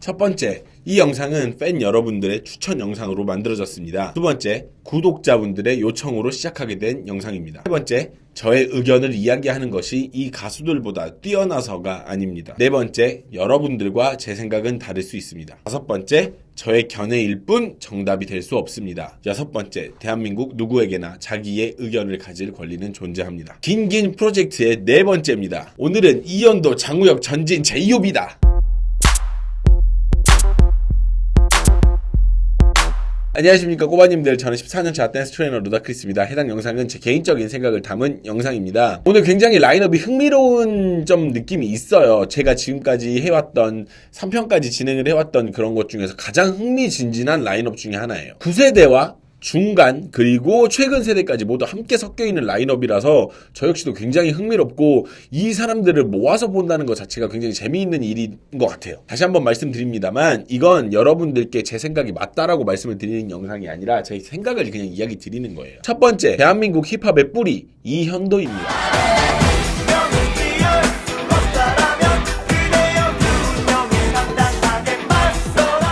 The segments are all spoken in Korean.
첫 번째, 이 영상은 팬 여러분들의 추천 영상으로 만들어졌습니다. 두 번째, 구독자분들의 요청으로 시작하게 된 영상입니다. 세 번째, 저의 의견을 이야기하는 것이 이 가수들보다 뛰어나서가 아닙니다. 네 번째, 여러분들과 제 생각은 다를 수 있습니다. 다섯 번째, 저의 견해일 뿐 정답이 될 수 없습니다. 여섯 번째, 대한민국 누구에게나 자기의 의견을 가질 권리는 존재합니다. 긴긴 프로젝트의 네 번째입니다. 오늘은 이연도 장우혁 전진 제이홉이다. 안녕하십니까 꼬바님들, 저는 14년차 댄스 트레이너 루다크리스입니다. 해당 영상은 제 개인적인 생각을 담은 영상입니다. 오늘 굉장히 라인업이 흥미로운 좀 느낌이 있어요. 제가 지금까지 해왔던 3편까지 진행을 해왔던 그런 것 중에서 가장 흥미진진한 라인업 중에 하나예요. 9세대와 중간 그리고 최근 세대까지 모두 함께 섞여있는 라인업이라서 저 역시도 굉장히 흥미롭고 이 사람들을 모아서 본다는 것 자체가 굉장히 재미있는 일인 것 같아요. 다시 한번 말씀드립니다만 이건 여러분들께 제 생각이 맞다라고 말씀을 드리는 영상이 아니라 제 생각을 그냥 이야기 드리는 거예요. 첫 번째, 대한민국 힙합의 뿌리 이현도입니다.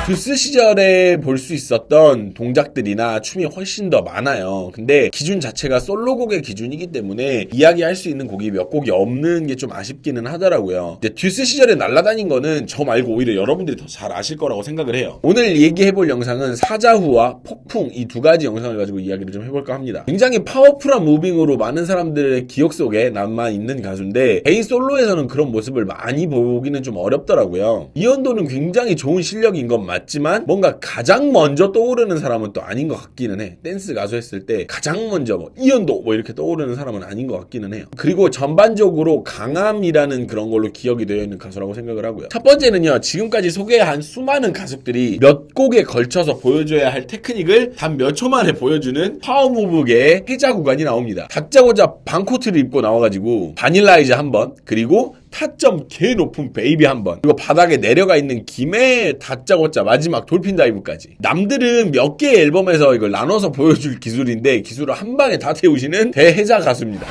듀스 시절에 볼 수 있었던 동작들이나 춤이 훨씬 더 많아요. 근데 기준 자체가 솔로곡의 기준이기 때문에 이야기할 수 있는 곡이 몇 곡이 없는 게 좀 아쉽기는 하더라고요. 이제 듀스 시절에 날아다닌 거는 저 말고 오히려 여러분들이 더 잘 아실 거라고 생각을 해요. 오늘 얘기해볼 영상은 사자후와 폭풍 이 두 가지 영상을 가지고 이야기를 좀 해볼까 합니다. 굉장히 파워풀한 무빙으로 많은 사람들의 기억 속에 남아있는 가수인데 개인 솔로에서는 그런 모습을 많이 보기는 좀 어렵더라고요. 이현도는 굉장히 좋은 실력인 건 맞지만 뭔가 가장 먼저 떠오르는 사람은 또 아닌 것 같기는 해. 댄스 가수 했을 때 가장 먼저 뭐 이현도 뭐 이렇게 떠오르는 사람은 아닌 것 같기는 해요. 그리고 전반적으로 강함이라는 그런 걸로 기억이 되어 있는 가수라고 생각을 하고요. 첫 번째는요, 지금까지 소개한 수많은 가수들이 몇 곡에 걸쳐서 보여줘야 할 테크닉을 단 몇 초 만에 보여주는 파워무브계의 해자 구간이 나옵니다. 다짜고짜 반코트를 입고 나와가지고 바닐라이즈 한 번, 그리고 타점 개 높은 베이비 한 번, 그리고 바닥에 내려가 있는 김에 다짜고짜 마지막 돌핀 다이브까지. 남들은 몇 개의 앨범에서 이걸 나눠서 보여줄 기술인데 기술을 한 방에 다 태우시는 대해자 가수입니다.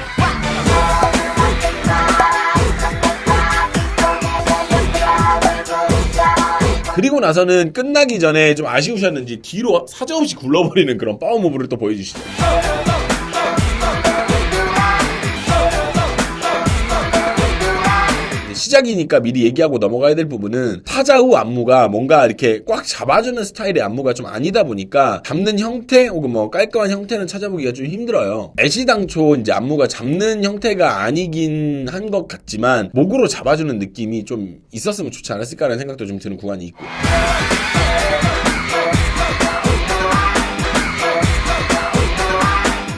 그리고 나서는 끝나기 전에 좀 아쉬우셨는지 뒤로 사정없이 굴러버리는 그런 파워무브를 또 보여주시죠. 시작이니까 미리 얘기하고 넘어가야 될 부분은 사자후 안무가 뭔가 이렇게 꽉 잡아주는 스타일의 안무가 좀 아니다 보니까 잡는 형태 혹은 뭐 깔끔한 형태는 찾아보기가 좀 힘들어요. 애시당초 이제 안무가 잡는 형태가 아니긴 한 것 같지만 목으로 잡아주는 느낌이 좀 있었으면 좋지 않았을까라는 생각도 좀 드는 구간이 있고,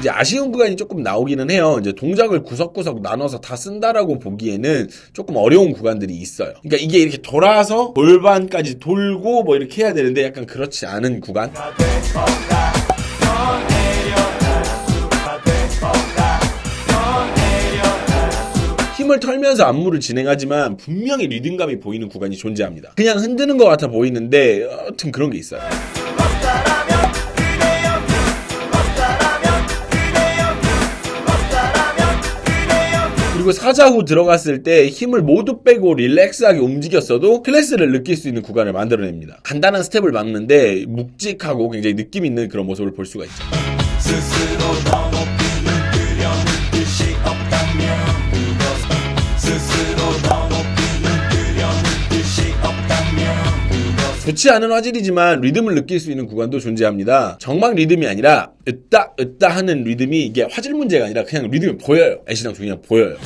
이제 아쉬운 구간이 조금 나오기는 해요. 이제 동작을 구석구석 나눠서 다 쓴다라고 보기에는 조금 어려운 구간들이 있어요. 그러니까 이게 이렇게 돌아서 골반까지 돌고 뭐 이렇게 해야 되는데 약간 그렇지 않은 구간. 힘을 털면서 안무를 진행하지만 분명히 리듬감이 보이는 구간이 존재합니다. 그냥 흔드는 것 같아 보이는데 여튼 그런 게 있어요. 그리고 사자후 들어갔을 때 힘을 모두 빼고 릴렉스하게 움직였어도 클래스를 느낄 수 있는 구간을 만들어냅니다. 간단한 스텝을 막는데 묵직하고 굉장히 느낌 있는 그런 모습을 볼 수가 있죠. 스스로 더 높이는 그려는 뜻이 없다면 스스로 더 높이는 그려는 뜻이 없다면 좋지 않은 화질이지만 리듬을 느낄 수 있는 구간도 존재합니다. 정막 리듬이 아니라 으따 으따 하는 리듬이 이게 화질 문제가 아니라 그냥 리듬이 보여요. 애시당초 그냥 보여요.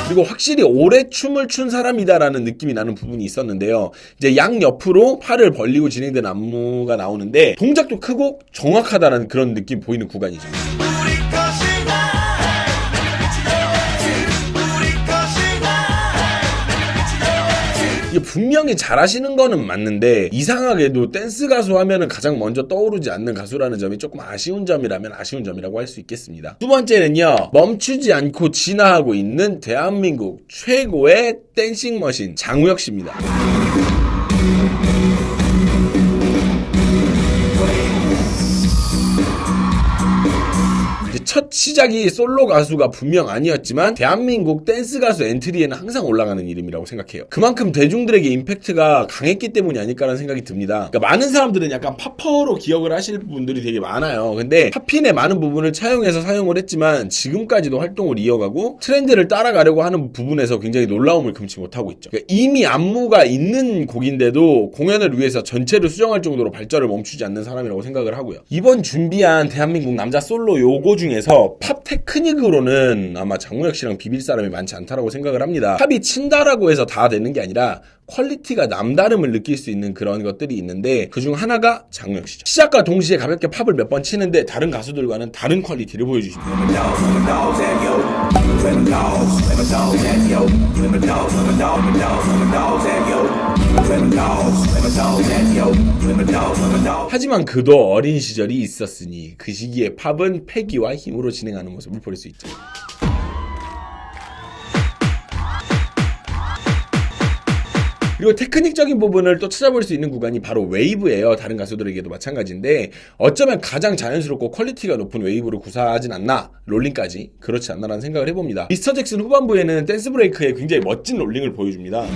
그리고 확실히 오래 춤을 춘 사람이다라는 느낌이 나는 부분이 있었는데요. 이제 양옆으로 팔을 벌리고 진행된 안무가 나오는데 동작도 크고 정확하다라는 그런 느낌 보이는 구간이죠. 이게 분명히 잘하시는 거는 맞는데 이상하게도 댄스 가수 하면은 가장 먼저 떠오르지 않는 가수라는 점이 조금 아쉬운 점이라면 아쉬운 점이라고 할 수 있겠습니다. 두 번째는요, 멈추지 않고 진화하고 있는 대한민국 최고의 댄싱 머신 장우혁 씨입니다. 첫 시작이 솔로 가수가 분명 아니었지만 대한민국 댄스 가수 엔트리에는 항상 올라가는 이름이라고 생각해요. 그만큼 대중들에게 임팩트가 강했기 때문이 아닐까라는 생각이 듭니다. 그러니까 많은 사람들은 약간 팝퍼로 기억을 하실 분들이 되게 많아요. 근데 팝핀의 많은 부분을 차용해서 사용을 했지만 지금까지도 활동을 이어가고 트렌드를 따라가려고 하는 부분에서 굉장히 놀라움을 금치 못하고 있죠. 그러니까 이미 안무가 있는 곡인데도 공연을 위해서 전체를 수정할 정도로 발전을 멈추지 않는 사람이라고 생각을 하고요. 이번 준비한 대한민국 남자 솔로 요거 중에서 팝 테크닉으로는 아마 장우혁 씨랑 비빌 사람이 많지 않다라고 생각을 합니다. 팝이 친다라고 해서 다 되는 게 아니라 퀄리티가 남다름을 느낄 수 있는 그런 것들이 있는데 그중 하나가 장우혁 씨죠. 시작과 동시에 가볍게 팝을 몇 번 치는데 다른 가수들과는 다른 퀄리티를 보여주십니다. 하지만 그도 어린 시절이 있었으니 그 시기에 팝은 패기와 힘으로 진행하는 모습을 볼 수 있죠. 그리고 테크닉적인 부분을 또 찾아볼 수 있는 구간이 바로 웨이브예요. 다른 가수들에게도 마찬가지인데 어쩌면 가장 자연스럽고 퀄리티가 높은 웨이브를 구사하진 않나, 롤링까지 그렇지 않나라는 생각을 해봅니다. 미스터 잭슨 후반부에는 댄스 브레이크에 굉장히 멋진 롤링을 보여줍니다.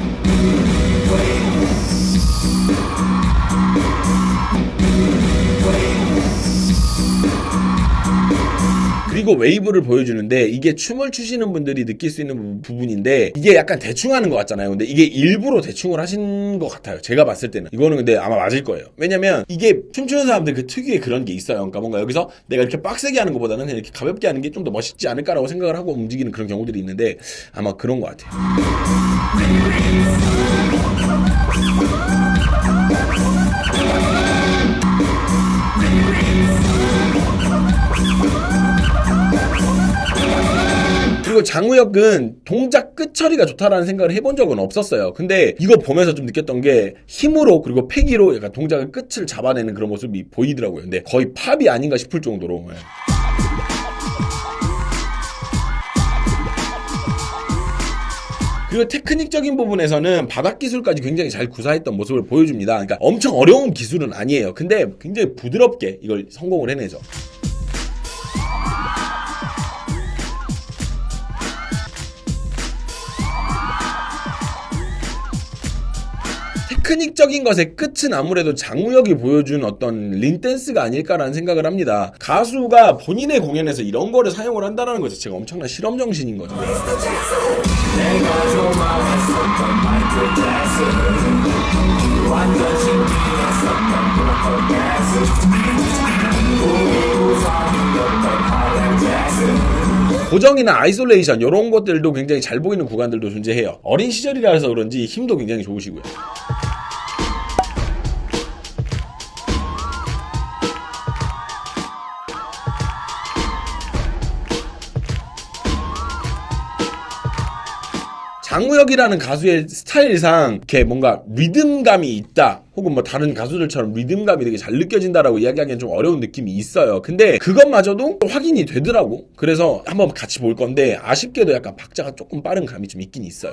그리고 웨이브를 보여주는데 이게 춤을 추시는 분들이 느낄 수 있는 부분인데 이게 약간 대충 하는 것 같잖아요. 근데 이게 일부러 대충을 하신 것 같아요. 제가 봤을 때는. 이거는 근데 아마 맞을 거예요. 왜냐면 이게 춤추는 사람들 그 특유의 그런 게 있어요. 그러니까 뭔가 여기서 내가 이렇게 빡세게 하는 것보다는 그냥 이렇게 가볍게 하는 게 좀 더 멋있지 않을까라고 생각을 하고 움직이는 그런 경우들이 있는데 아마 그런 것 같아요. 그리고 장우혁은 동작 끝 처리가 좋다라는 생각을 해본 적은 없었어요. 근데 이거 보면서 좀 느꼈던 게 힘으로 그리고 패기로 약간 동작의 끝을 잡아내는 그런 모습이 보이더라고요. 근데 거의 팝이 아닌가 싶을 정도로. 그리고 테크닉적인 부분에서는 바닥 기술까지 굉장히 잘 구사했던 모습을 보여줍니다. 그러니까 엄청 어려운 기술은 아니에요. 근데 굉장히 부드럽게 이걸 성공을 해내죠. 테크닉적인 것의 끝은 아무래도 장우혁이 보여준 어떤 린댄스가 아닐까라는 생각을 합니다. 가수가 본인의 공연에서 이런 거를 사용을 한다는 것 자체가 엄청난 실험정신인 거죠. 고정이나 아이솔레이션 이런 것들도 굉장히 잘 보이는 구간들도 존재해요. 어린 시절이라서 그런지 힘도 굉장히 좋으시고요. 장우혁이라는 가수의 스타일상 이렇게 뭔가 리듬감이 있다 혹은 뭐 다른 가수들처럼 리듬감이 되게 잘 느껴진다라고 이야기하기엔 좀 어려운 느낌이 있어요. 근데 그것마저도 확인이 되더라고. 그래서 한번 같이 볼 건데 아쉽게도 약간 박자가 조금 빠른 감이 좀 있긴 있어요.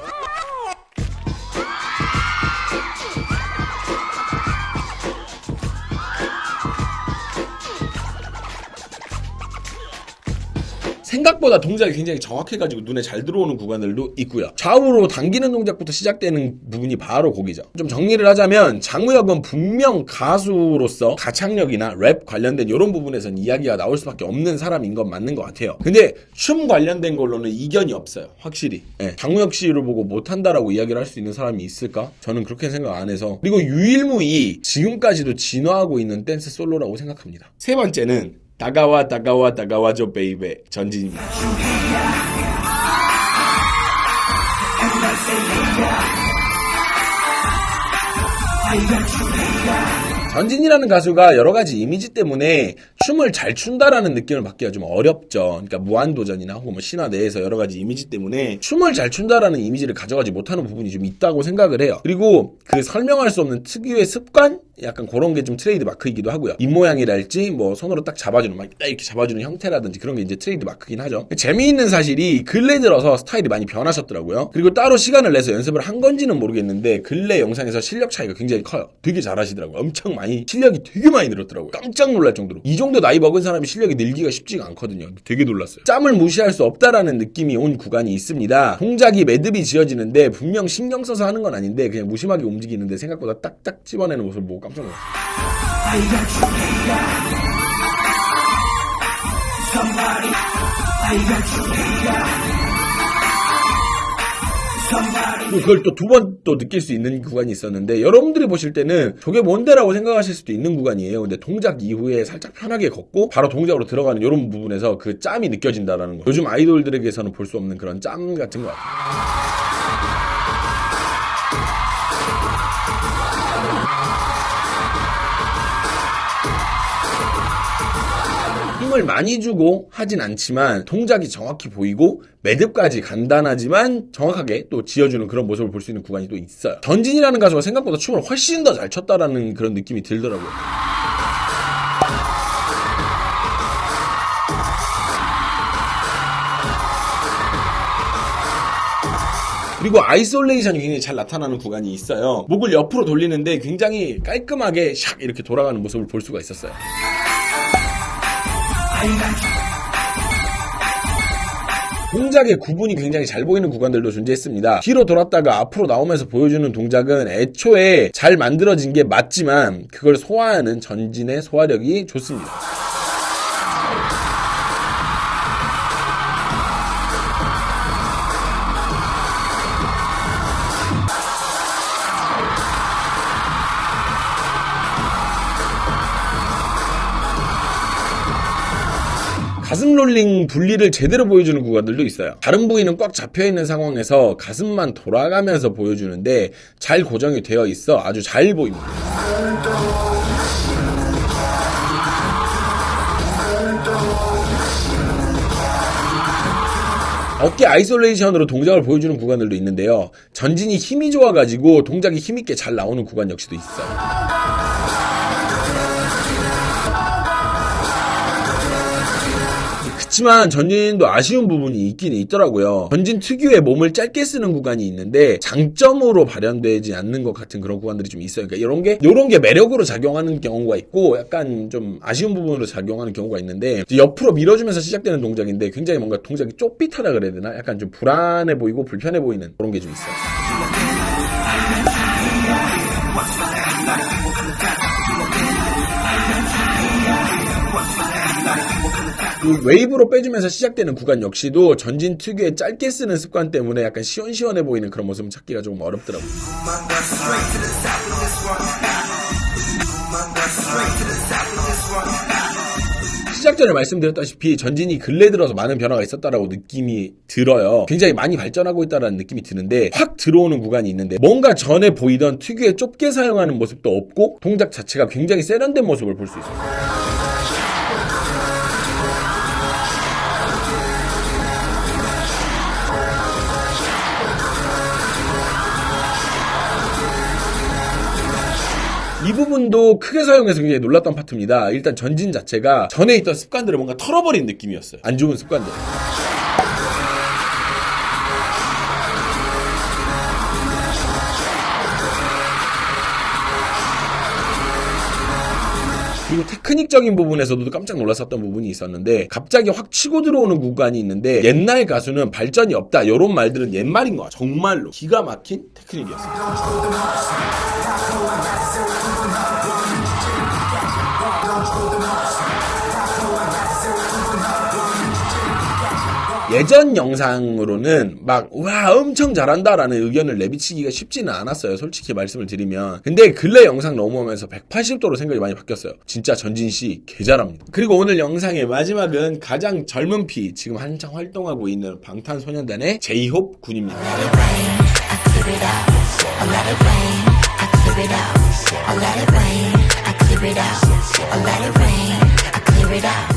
생각보다 동작이 굉장히 정확해가지고 눈에 잘 들어오는 구간들도 있고요. 좌우로 당기는 동작부터 시작되는 부분이 바로 거기죠. 좀 정리를 하자면 장우혁은 분명 가수로서 가창력이나 랩 관련된 이런 부분에서는 이야기가 나올 수밖에 없는 사람인 건 맞는 것 같아요. 근데 춤 관련된 걸로는 이견이 없어요. 확실히. 네. 장우혁 씨를 보고 못한다라고 이야기를 할 수 있는 사람이 있을까? 저는 그렇게 생각 안 해서. 그리고 유일무이 지금까지도 진화하고 있는 댄스 솔로라고 생각합니다. 세 번째는 다가와 다가와 다가와줘 베이베 전진입니다. 전진이라는 가수가 여러가지 이미지 때문에 춤을 잘 춘다라는 느낌을 받기가 좀 어렵죠. 그러니까 무한도전이나 혹은 뭐 신화 내에서 여러가지 이미지 때문에 춤을 잘 춘다라는 이미지를 가져가지 못하는 부분이 좀 있다고 생각을 해요. 그리고 그 설명할 수 없는 특유의 습관? 약간 그런 게 좀 트레이드 마크이기도 하고요. 입모양이랄지 뭐 손으로 딱 잡아주는 막 이렇게 잡아주는 형태라든지 그런 게 이제 트레이드 마크긴 하죠. 재미있는 사실이 근래 들어서 스타일이 많이 변하셨더라고요. 그리고 따로 시간을 내서 연습을 한 건지는 모르겠는데 근래 영상에서 실력 차이가 굉장히 커요. 되게 잘하시더라고요. 엄청 많이 실력이 되게 많이 늘었더라고요. 깜짝 놀랄 정도로. 이 정도 나이 먹은 사람이 실력이 늘기가 쉽지가 않거든요. 되게 놀랐어요. 짬을 무시할 수 없다라는 느낌이 온 구간이 있습니다. 동작이 매듭이 지어지는데 분명 신경 써서 하는 건 아닌데 그냥 무심하게 움직이는데 생각보다 딱딱 집어내는 모습을 보고 깜짝 놀랐어요. 그걸 또 두 번 또 느낄 수 있는 구간이 있었는데 여러분들이 보실 때는 저게 뭔데라고 생각하실 수도 있는 구간이에요. 근데 동작 이후에 살짝 편하게 걷고 바로 동작으로 들어가는 이런 부분에서 그 짬이 느껴진다라는 거. 요즘 아이돌들에게서는 볼 수 없는 그런 짬 같은 것 같아요. 힘을 많이 주고 하진 않지만 동작이 정확히 보이고 매듭까지 간단하지만 정확하게 또 지어주는 그런 모습을 볼 수 있는 구간이 또 있어요. 전진이라는 가수가 생각보다 춤을 훨씬 더 잘 췄다라는 그런 느낌이 들더라고요. 그리고 아이솔레이션이 굉장히 잘 나타나는 구간이 있어요. 목을 옆으로 돌리는데 굉장히 깔끔하게 샥 이렇게 돌아가는 모습을 볼 수가 있었어요. 동작의 구분이 굉장히 잘 보이는 구간들도 존재했습니다. 뒤로 돌았다가 앞으로 나오면서 보여주는 동작은 애초에 잘 만들어진 게 맞지만 그걸 소화하는 전진의 소화력이 좋습니다. 가슴 롤링 분리를 제대로 보여주는 구간들도 있어요. 다른 부위는 꽉 잡혀있는 상황에서 가슴만 돌아가면서 보여주는데 잘 고정이 되어 있어 아주 잘 보입니다. 어깨 아이솔레이션으로 동작을 보여주는 구간들도 있는데요. 전진이 힘이 좋아가지고 동작이 힘있게 잘 나오는 구간 역시도 있어요. 그렇지만 전진도 아쉬운 부분이 있긴 있더라고요. 전진 특유의 몸을 짧게 쓰는 구간이 있는데 장점으로 발현되지 않는 것 같은 그런 구간들이 좀 있어요. 그러니까 이런 게 매력으로 작용하는 경우가 있고 약간 좀 아쉬운 부분으로 작용하는 경우가 있는데 옆으로 밀어주면서 시작되는 동작인데 굉장히 뭔가 동작이 좁빗하다 그래야 되나? 약간 좀 불안해 보이고 불편해 보이는 그런 게 좀 있어요. 그 웨이브로 빼주면서 시작되는 구간 역시도 전진 특유의 짧게 쓰는 습관 때문에 약간 시원시원해 보이는 그런 모습을 찾기가 조금 어렵더라고요. 시작 전에 말씀드렸다시피 전진이 근래 들어서 많은 변화가 있었다라고 느낌이 들어요. 굉장히 많이 발전하고 있다라는 느낌이 드는데 확 들어오는 구간이 있는데 뭔가 전에 보이던 특유의 좁게 사용하는 모습도 없고 동작 자체가 굉장히 세련된 모습을 볼 수 있어요. 이 부분도 크게 사용해서 굉장히 놀랐던 파트입니다. 일단 전진 자체가 전에 있던 습관들을 뭔가 털어버린 느낌이었어요. 안 좋은 습관들. 그리고 테크닉적인 부분에서도 깜짝 놀랐었던 부분이 있었는데 갑자기 확 치고 들어오는 구간이 있는데 옛날 가수는 발전이 없다 이런 말들은 옛말인 거야. 정말로 기가 막힌 테크닉이었어요. 예전 영상으로는 막 와 엄청 잘한다라는 의견을 내비치기가 쉽지는 않았어요. 솔직히 말씀을 드리면. 근데 근래 영상 넘어오면서 180도로 생각이 많이 바뀌었어요. 진짜 전진씨 개잘합니다. 그리고 오늘 영상의 마지막은 가장 젊은 피 지금 한창 활동하고 있는 방탄소년단의 제이홉 군입니다.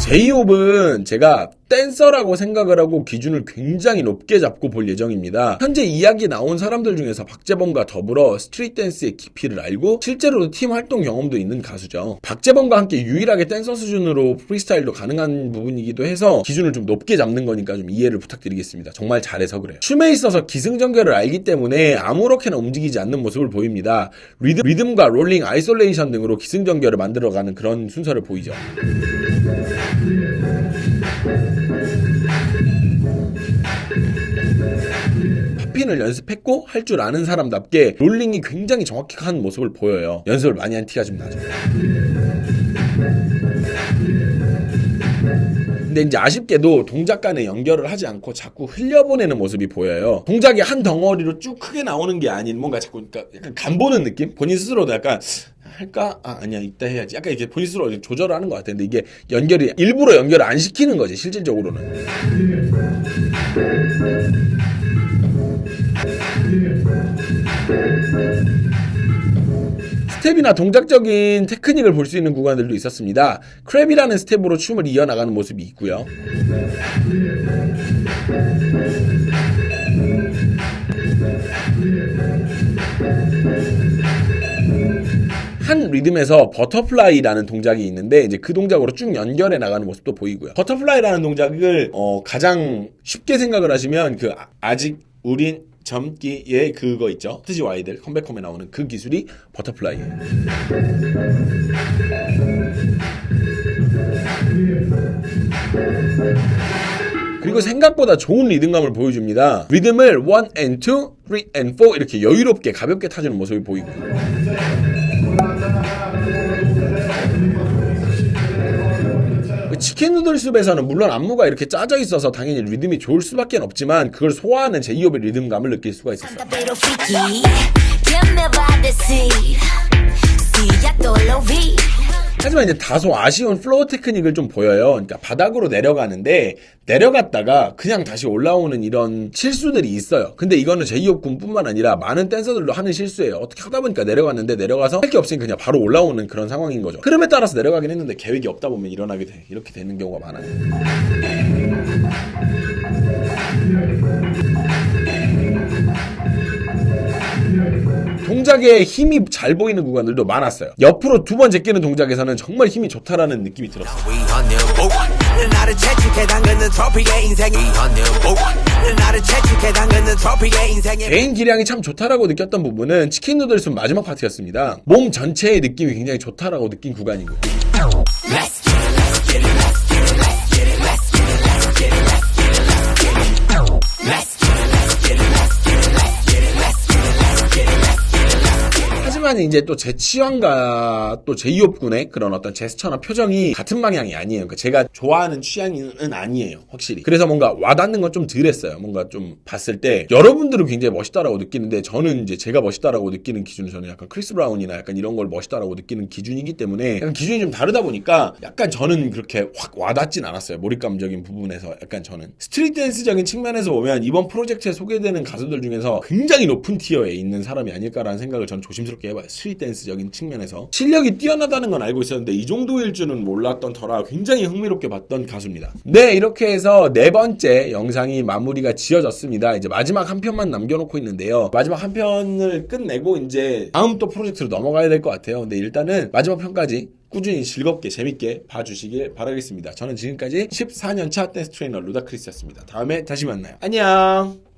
제이홉은 제가 댄서라고 생각을 하고 기준을 굉장히 높게 잡고 볼 예정입니다. 현재 이야기 나온 사람들 중에서 박재범과 더불어 스트릿 댄스의 깊이를 알고 실제로도 팀 활동 경험도 있는 가수죠. 박재범과 함께 유일하게 댄서 수준으로 프리스타일도 가능한 부분이기도 해서 기준을 좀 높게 잡는 거니까 좀 이해를 부탁드리겠습니다. 정말 잘해서 그래요. 춤에 있어서 기승전결을 알기 때문에 아무렇게나 움직이지 않는 모습을 보입니다. 리듬과 롤링, 아이솔레이션 등으로 기승전결을 만들어가는 그런 순서를 보이죠. 팝핀을 연습했고 할 줄 아는 사람답게 롤링이 굉장히 정확히 한 모습을 보여요. 연습을 많이 한 티가 좀 나죠. 근데 이제 아쉽게도 동작 간의 연결을 하지 않고 자꾸 흘려보내는 모습이 보여요. 동작이 한 덩어리로 쭉 크게 나오는 게 아닌 뭔가 자꾸 약간 간보는 느낌? 본인 스스로도 약간 할까? 아니야 이따 해야지. 약간 이렇게 본인 스스로 조절을 하는 것 같은데 이게 일부러 연결을 안 시키는 거지 실질적으로는. 스텝이나 동작적인 테크닉을 볼 수 있는 구간들도 있었습니다. 크랩이라는 스텝으로 춤을 이어나가는 모습이 있고요. 한 리듬에서 버터플라이라는 동작이 있는데 이제 그 동작으로 쭉 연결해 나가는 모습도 보이고요. 버터플라이라는 동작을 가장 쉽게 생각을 하시면 그 아직 우린 젊기의 그거 있죠. 트지 와이들 컴백홈에 나오는 그 기술이 버터플라이예요. 그리고 생각보다 좋은 리듬감을 보여줍니다. 리듬을 1 and 2, 3 and 4 이렇게 여유롭게 가볍게 타주는 모습이 보이고요. 치킨 누들숲에서는 물론 안무가 이렇게 짜져 있어서 당연히 리듬이 좋을 수밖에 없지만 그걸 소화하는 제이홉의 리듬감을 느낄 수가 있었어요. 하지만 이제 다소 아쉬운 플로우 테크닉을 좀 보여요. 그러니까 바닥으로 내려가는데 내려갔다가 그냥 다시 올라오는 이런 실수들이 있어요. 근데 이거는 제이홉 군뿐만 아니라 많은 댄서들도 하는 실수예요. 어떻게 하다 보니까 내려갔는데 내려가서 할 게 없으니까 그냥 바로 올라오는 그런 상황인 거죠. 흐름에 따라서 내려가긴 했는데 계획이 없다 보면 이렇게 되는 경우가 많아요. 동작에 힘이 잘 보이는 구간들도 많았어요. 옆으로 두 번 제끼는 동작에서는 정말 힘이 좋다라는 느낌이 들었어요. 개인 기량이 참 좋다라고 느꼈던 부분은 치킨 누들숲 마지막 파트였습니다. 몸 전체의 느낌이 굉장히 좋다라고 느낀 구간이고요. 하지만 이제 또 제치환과 또 제이홉 군의 그런 어떤 제스처나 표정이 같은 방향이 아니에요. 그러니까 제가 좋아하는 취향은 아니에요. 확실히. 그래서 뭔가 와닿는 건 좀 덜했어요. 뭔가 좀 봤을 때 여러분들은 굉장히 멋있다라고 느끼는데 저는 이제 제가 멋있다라고 느끼는 기준은 저는 약간 크리스 브라운이나 약간 이런 걸 멋있다라고 느끼는 기준이기 때문에 약간 기준이 좀 다르다 보니까 약간 저는 그렇게 확 와닿진 않았어요. 몰입감적인 부분에서 약간 저는 스트릿 댄스적인 측면에서 보면 이번 프로젝트에 소개되는 가수들 중에서 굉장히 높은 티어에 있는 사람이 아닐까라는 생각을 저는 조심스럽게 해봐요. 스트릿 댄스적인 측면에서 실력이 뛰어나다는 건 알고 있었는데 이 정도일 줄은 몰랐던 터라 굉장히 흥미롭게 봤던 가수입니다. 네, 이렇게 해서 네 번째 영상이 마무리가 지어졌습니다. 이제 마지막 한 편만 남겨놓고 있는데요. 마지막 한 편을 끝내고 이제 다음 또 프로젝트로 넘어가야 될 것 같아요. 근데 일단은 마지막 편까지 꾸준히 즐겁게 재밌게 봐주시길 바라겠습니다. 저는 지금까지 14년차 댄스 트레이너 루다크리스였습니다. 다음에 다시 만나요. 안녕.